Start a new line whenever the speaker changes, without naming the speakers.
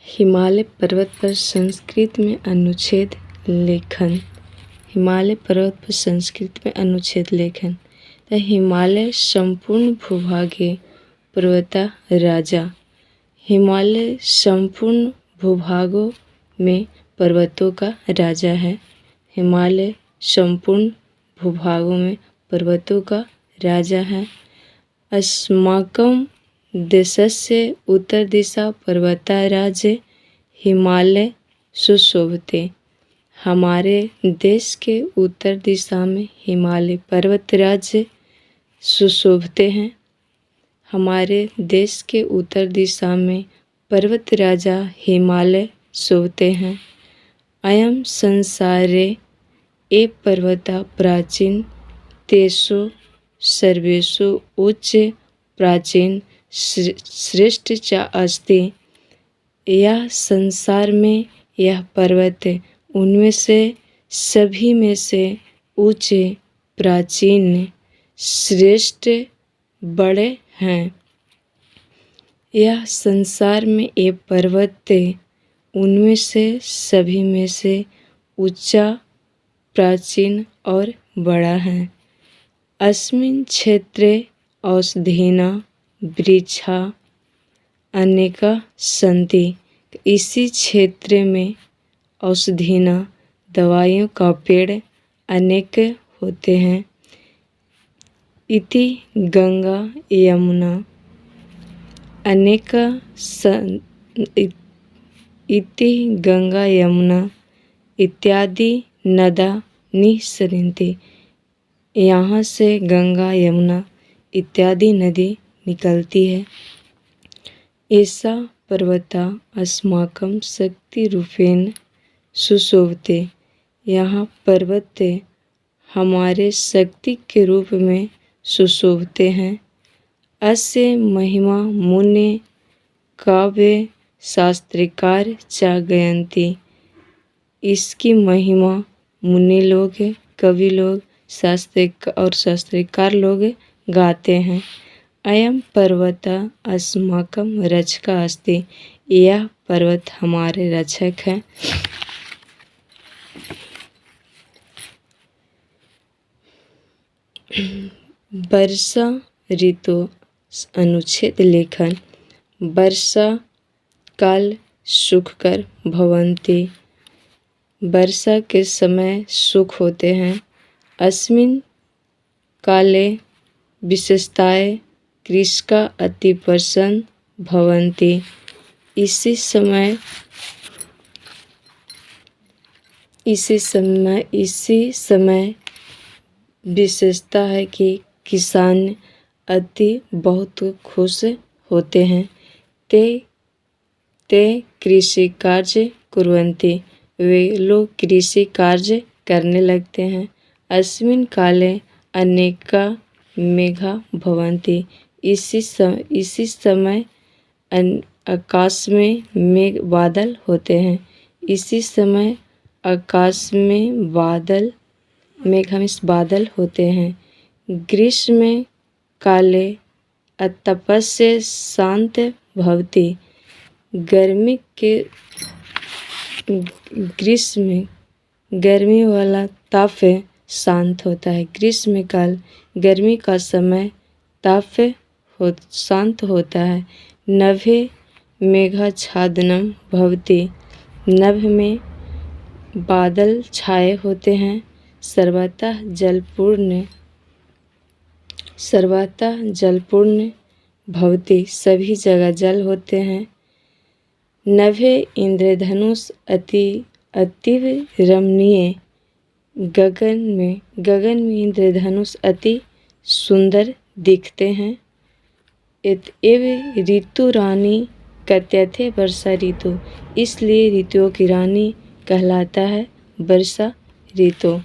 हिमालय पर्वत पर संस्कृत में अनुच्छेद लेखन। हिमालय पर्वत पर संस्कृत में अनुच्छेद लेखन। द हिमालय संपूर्ण भूभागे पर्वता राजा। हिमालय संपूर्ण भूभागों में पर्वतों का राजा है। हिमालय संपूर्ण भूभागों में पर्वतों का राजा है। अस्माकं देशस्य उत्तर दिशा पर्वताराज्य हिमालय सुशोभते। हमारे देश के उत्तर दिशा में हिमालय पर्वत राज्य सुशोभते हैं। हमारे देश के उत्तर दिशा में पर्वत राजा हिमालय शोभते हैं। अयं संसारे ये पर्वता प्राचीन तेषु सर्वेषु उच्च प्राचीन श्रेष्ठ च अस्ति। यह संसार में यह पर्वत उनमें से सभी में से उच्च प्राचीन श्रेष्ठ बड़े हैं। यह संसार में ये पर्वत उनमें से सभी में से ऊंचा प्राचीन और बड़ा है। अस्मिन् क्षेत्रे औषधीना वृक्षा अनेका सन्ति। इसी क्षेत्र में औषधीना दवाइयों का पेड़ अनेक होते हैं। इति गंगा यमुना अनेक इति गंगा यमुना इत्यादि नदा निस्सरन्ति। यहाँ से गंगा यमुना इत्यादि नदी निकलती है। ऐसा पर्वता अस्माकं शक्ति रूपेण सुशोभते। यहाँ पर्वत हमारे शक्ति के रूप में सुशोभते हैं। अस्य महिमा मुने काव्य शास्त्रकार च गायन्ति। इसकी महिमा मुनि लोग, कवि लोग, शास्त्रकार लोग गाते हैं। अयं पर्वत अस्माकं रक्षक अस्ति। यह पर्वत हमारे रक्षक है। वर्षा ऋतु अनुच्छेद लेखन। वर्षा काल सुखकर भवन्ति। वर्षा के समय सुख होते हैं। अस्मिन् काले विशेषताएं कृषका अति प्रसन्न भवन्ति। इसी समय विशेषता है कि किसान अति बहुत खुश होते हैं। ते कृषि कार्य कुर्वन्ति। वे लोग कृषि कार्य करने लगते हैं। अस्मिन् काले अनेका मेघा भवन्ति। इसी समय आकाश में मेघ बादल होते हैं। इसी समय आकाश में बादल होते हैं। ग्रीष्म काले अतपस्य शांत भवति। गर्मी वाला ताप शांत होता है। ग्रीष्म काल गर्मी का समय ताप शांत होता है। नभे मेघाच्छादनम भवति। नभ में बादल छाए होते हैं। सर्वतः जलपूर्ण भवति। सभी जगह जल होते हैं। नभे इंद्रधनुष अतीव रमणीय। गगन में इंद्रधनुष अति सुंदर दिखते हैं। एव ऋतु रानी कथ्यते वर्षा ऋतु। इसलिए ऋतुओं की रानी कहलाता है वर्षा ऋतु।